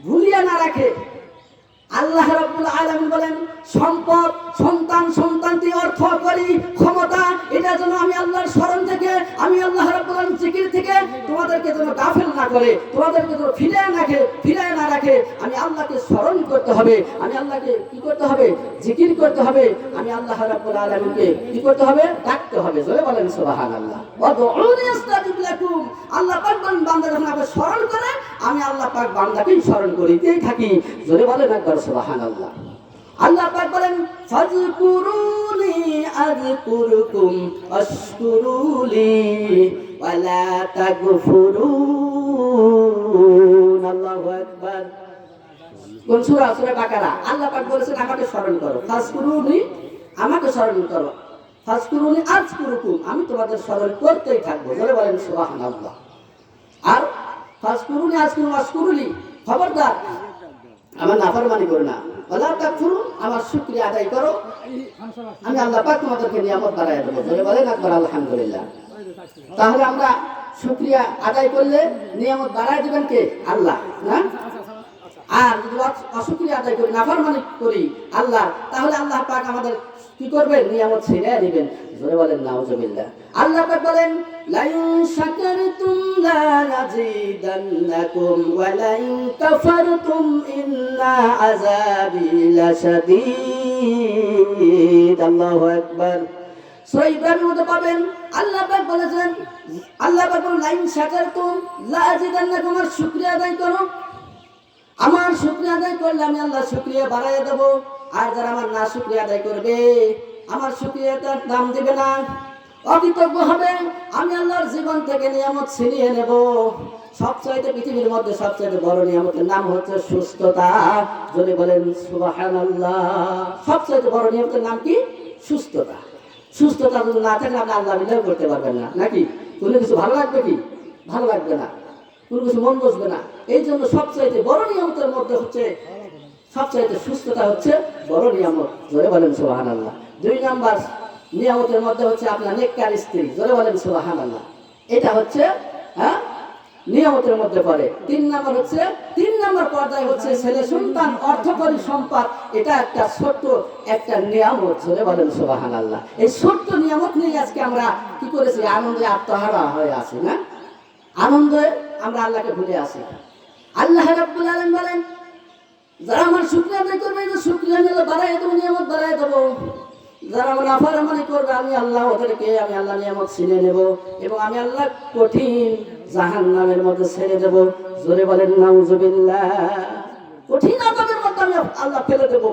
ভুলিয়ে না রাখে। আল্লাহ রাব্বুল আলামিন বলেন, সম্পদ, সন্তান, সন্তানটি, অর্থ, করি, ক্ষমতা, এটা যেন আমি আল্লাহর স্মরণ থেকে, আমি আল্লাহ রাব্বুল আলামিন জিকির থেকে তোমাদেরকে যেন গাফেল না করে, তোমাদেরকে যেন ফিরায় না রাখে। আমি আল্লাহকে স্মরণ করতে হবে, আমি আল্লাহকে কি করতে হবে? জিকির করতে হবে। আমি আল্লাহ রাব্বুল আলামিনকে কি করতে হবে? ডাকতে হবে। জোরে বলেন সুবহানাল্লাহ। ওয়াদউনি আস্তাজিব লাকুম। আল্লাহ পাক বলেন, বান্দা যখন আমাকে স্মরণ করে, আমি আল্লাহ পাক বান্দাকেই স্মরণ করিতেই থাকি। জোরে বলেন একবার সুবহানাল্লাহ। আল্লাহ পাক বলেন, ফাযকুরুনি আযকুরকুম ওয়াশকুরুলি ওয়ালা তাগফুরুন। আল্লাহু আকবার। কোন সূরা? সূরা বাকারা। আল্লাহ পাক বলেছেন, আমাকে স্মরণ করো। ফাযকুরুনি, আমাকে স্মরণ করো। ফাযকুরুনি আযকুরকুম, আমি তোমাদের স্মরণ করতেই থাকবো। জোরে বলেন সুবহানাল্লাহ। আর ফাযকুরুনি আযকুরকুম ওয়াশকুরুলি, খবরদার আমার নাফরমানি করো না। ওয়ালা তাকফুরুন, আমার শুকরিয়া আদায় করো, আমি আল্লাহ পাক তোমাদেরকে নিয়ামত বাড়ায় দেবো। জোরে বলেন একবার আলহামদুলিল্লাহ। তাহলে আমরা শুকরিয়া আদায় করলে নিয়ামত বাড়ায় দিবেন কে? আল্লাহ, না? আর যদি অশুকরিয়া আদায় করি, নাফরমানি করি আল্লাহ, তাহলে আল্লাহ পাক আমাদের কি করবেন? নিয়ামত ছিনিয়ে দিবেন। জোরে বলেন নাউজুবিল্লাহ। আল্লাহ পাক বলেন, লাইন শাকারতুম লা নাযিদান্নাকুম ওয়া লাইন কাফারতুম ইন্না আযাবি লাশাদীদ। আল্লাহু আকবার। সূরা ইব্রাহিমের মধ্যে পাবেন, আল্লাহ পাক বলেছেন, আল্লাহ পাক বলেন, লাইন শাকারতুম লা আযিদান্নাকুম, আমার শুকরিয়া আদায় করো, আমার শুকরিয়া আদায় করলে আমি আল্লাহ শুকরিয়া বাড়াইয়া দেব। আর যারা আমার না শুকরিয়া আদায় করবে, আমার শুকরিয়াটার দাম দিবে না, অকৃতজ্ঞ হবে, আমি আল্লাহর জীবন থেকে নিয়ামত ছিনিয়ে নেব। সবচাইতে পৃথিবীর মধ্যে সবচাইতে বড় নিয়ামতের নাম হচ্ছে সুস্থতা। যদি বলেন সুবহানাল্লাহ। সবচাইতে বড় নিয়ামতের নাম কি? সুস্থতা। সুস্থতা যদি না থাকলে আপনি আল্লাহ বিল্লাহ করতে পারবেন না, নাকি? কোনো কিছু ভালো লাগবে কি? ভালো লাগবে না, কোনো কিছু মন বসবে না। এই জন্য সবচাইতে বড় নিয়ামতের মধ্যে হচ্ছে, সবচাইতে সুস্থতা হচ্ছে বড় নিয়ামত। জোরে বলেন সুবহানাল্লাহ। 2 নাম্বার নিয়ামতের মধ্যে হচ্ছে আপনার নেককার স্ত্রী। জোরে বলেন সুবহানাল্লাহ। এটা হচ্ছে নিয়ামতের মধ্যে পড়ে। 3 নাম্বার পর্যায়ে হচ্ছে ছেলে সন্তান, অর্থকরী সম্পদ। এটা একটা ছোট্ট একটা নিয়ামত। জোরে বলেন সুবহানাল্লাহ। এই ছোট্ট নিয়ামত নিয়ে আজকে আমরা কি করেছি? আনন্দে আত্মহারা হয়ে আছি, না? আনন্দে আমরা আল্লাহকে ভুলে আসি। আল্লাহ রাব্বুল আলামিন বলেন, যারা আমার শুকরিয়া আদায় করবে, এই শুকরিয়া নিলে বাড়ায় দেবো, নিয়ামত বাড়ায় দেবো। যারা আমার নাফরমানি করবে, আমি আল্লাহ ওদেরকে, আমি আল্লাহ নিয়ামত ছিনিয়ে নেব এবং আমি আল্লাহ কঠিন জাহান্নামের মধ্যে ছেড়ে দেব। জোরে বলেন নাউজুবিল্লাহ। কঠিন আযাবের মধ্যে আমি আল্লাহ ফেলে দেব।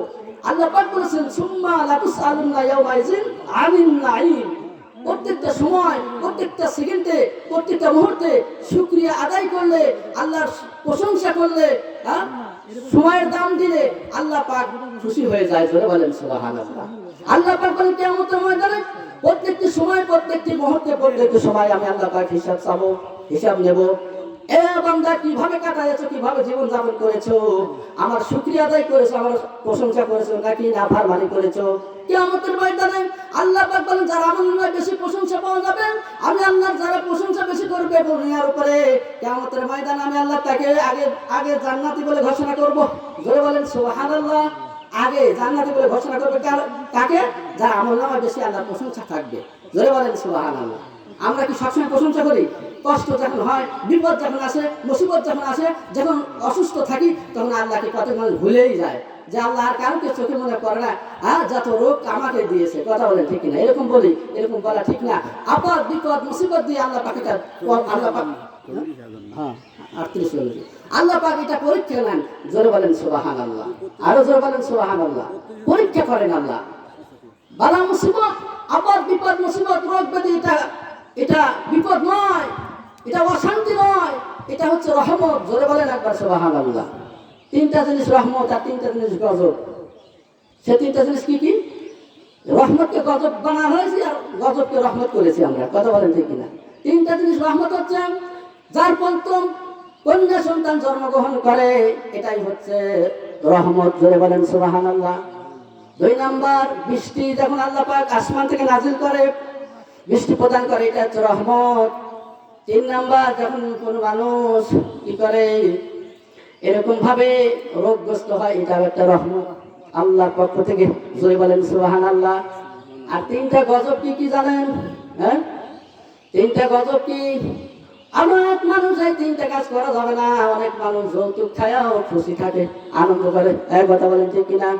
আল্লাহ পাক বলেছেন, সুম্মা লাতুসআলুন্না ইয়াওমাইযিন আনিন নাঈম। প্রত্যেকটা সময়, প্রত্যেকটা সেকেন্ডে, প্রত্যেকটা মুহূর্তে শুকরিয়া আদায় করলে, আল্লাহর প্রশংসা করলে, সময়ের দাম দিলে আল্লাহ পাক খুশি হয়ে যায়। জোরে বলেন সুবহানাল্লাহ। আল্লাহ পাক বলেন, কিয়ামতের ময়দানে প্রত্যেকটি সময়, প্রত্যেকটি মুহূর্তে, প্রত্যেকটি সময় আমি আল্লাহ পাক হিসাব চাবো, হিসাব নেব। এ বান্দা, কিভাবে কাটাইছো, কিভাবে জীবন যাপন করেছো? আমার শুকরিয়া আদায় করেছো, আমার প্রশংসা করেছো, নাকি নাফরমানি করেছো? কিয়ামতের ময়দানে আল্লাহ পাক বলেন, যারা আমার নামে বেশি প্রশংসা পাওয়া যাবে, আমি আল্লাহর যারা প্রশংসা বেশি করবে দুনিয়ার উপরে, কিয়ামতের ময়দানে আমি আল্লাহ তাকে আগে জান্নাতি বলে ঘোষণা করব। জোরে বলেন সুবহানাল্লাহ। আগে জান্নাতি বলে ঘোষণা করবে কাকে? যারা আমার নামে বেশি আল্লাহর প্রশংসা থাকবে। জোরে বলেন সুবহানাল্লাহ। আমরা কি সবসময় প্রশংসা করি? কষ্ট যখন হয়, বিপদ যখন আসে, মুসিবত যখন আসে, যখন অসুস্থ থাকি, তখন আল্লাহকে কত মানুষ ভুলেই যায় যে আল্লাহ আর কাউকে চোখে মনে করে না। যত রোগ আমাকে দিয়েছে। কথা বলেন ঠিক না? এরকম বলি, এরকম বলা ঠিক না। আপদ বিপদ মুসিবত দিয়ে আল্লাহ পাক, আল্লাহ পাক, হ্যাঁ 38 বলেছে, আল্লাহ পাক এটা পরীক্ষা নেন। জোরে বলেন সুবহানাল্লাহ। আরো জোরে বলেন সুবহানাল্লাহ। পরীক্ষা করেন আল্লাহ। বালা মুসিবত, আপদ বিপদ মুসিবত রোগ ব্যাধি, এটা বিপদ নয়, এটা অশান্তি নয়, এটা হচ্ছে রহমত। জোরে বলেন একবার সুবহানাল্লাহ। 3টা জিনিস রহমত, আর 3টা জিনিস গজব। সে 3টা জিনিস কি কি? রহমতকে গজব বানা হয়েছে, আর গজবকে রহমত করেছি আমরা। কথা বলেন ঠিক কিনা? 3টা জিনিস রহমত হচ্ছে, যার পঞ্চম কন্যা সন্তান জন্মগ্রহণ করে, এটাই হচ্ছে রহমত। জোরে বলেন সুবহানাল্লাহ। 2 নাম্বার, বৃষ্টি যখন আল্লাহ পাক আসমান থেকে নাজিল করে, বৃষ্টি প্রদান করে, এটা হচ্ছে রহমত। 3 নাম্বার, যখন কোনো মানুষ কি করে, এরকম ভাবে রোগগ্রস্ত হয়, এটাও একটা রহমত আল্লাহর পক্ষ থেকে। জয় বলেন সুবহানাল্লাহ। আর তিনটা গজব কি কি জানেন? হ্যাঁ, তিনটা গজব কি? অনেক মানুষ এই তিনটা কাজ করা যাবে না। অনেক মানুষ যৌতুক খায়াও খুশি থাকে, আনন্দ করে, এক কথা বলেন ঠিক কিনা?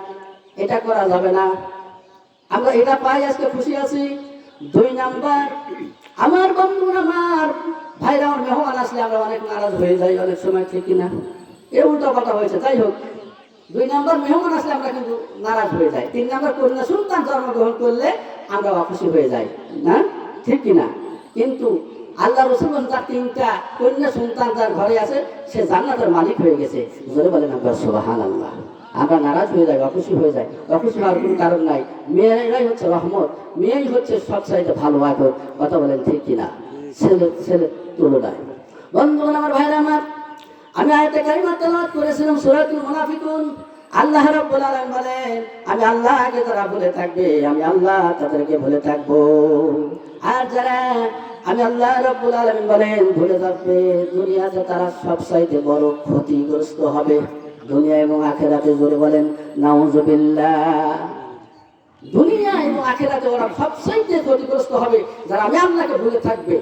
এটা করা যাবে না। আমরা এটা পাই, আজকে খুশি আছি। দুই নাম্বার, আমার বন্ধু, আমার ভাইরা, আমার মেহমান আসলে আমরা অনেক নারাজ হয়ে যাই অনেক সময়, ঠিক কিনা? এ উল্টো কথা হয়েছে, যাই হোক। দুই নাম্বার, মেহমান আসলে আমরা কিন্তু নারাজ হয়ে যাই। তিন নাম্বার, কন্যা সন্তান জন্মগ্রহণ করলে আমরা অখুশি হয়ে যাই, না ঠিক কিনা? কিন্তু আল্লাহ রাসূল বলেন, যার তিনটা কন্যা সন্তান যার ঘরে আছে, সে জান্নাতের মালিক হয়ে গেছে। জোরে বলেন আমরা সুবহানাল্লাহ। আমরা নারাজ হয়ে যাই, অখুশি হয়ে যাই। অখুশি হওয়ার কোনো কারণ নাই। মেয়েরাই হচ্ছে রহমত, মেয়েই হচ্ছে সবচাইতে ভালো আদর, কথা বলেন ঠিক কিনা? ছেলে তুলনায়। বন্ধুগণ, আমার ভাইরা আমার, আমি আয়াতে কারিমা তেলাওয়াত করেছিলাম সূরাতুল মুনাফিকুন। আল্লাহ রাব্বুল আলামিন বলেন, আমি আল্লাহকে যারা ভুলে থাকবে, আমি আল্লাহ তাদেরকে ভুলে থাকবো। আর যারা আমি আল্লাহ রাব্বুল আলামিন বলেন ভুলে থাকবে, দুনিয়াতে তারা সবচাইতে বড় ক্ষতিগ্রস্ত হবে, দুনিয়া এবং আখিরাতে। জোরে বলেন নাউযুবিল্লাহ। দুনিয়া এবং আখিরাতে ওরা সবচাইতে ক্ষতিগ্রস্ত হবে যারা আমি আল্লাহকে ভুলে থাকবে।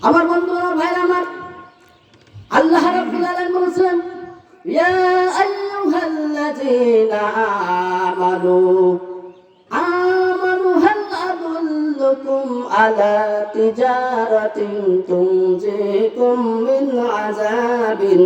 আমার বন্ধু, আমার ভাইরা আমার, আল্লাহ রাব্বুল আলামিন বলেছেন, ইয়া আইয়ুহাল্লাযীনা আমানু হাল আদুল্লুকুম আলা তিজারাতিন তুনজিকুম মিন আযাবিন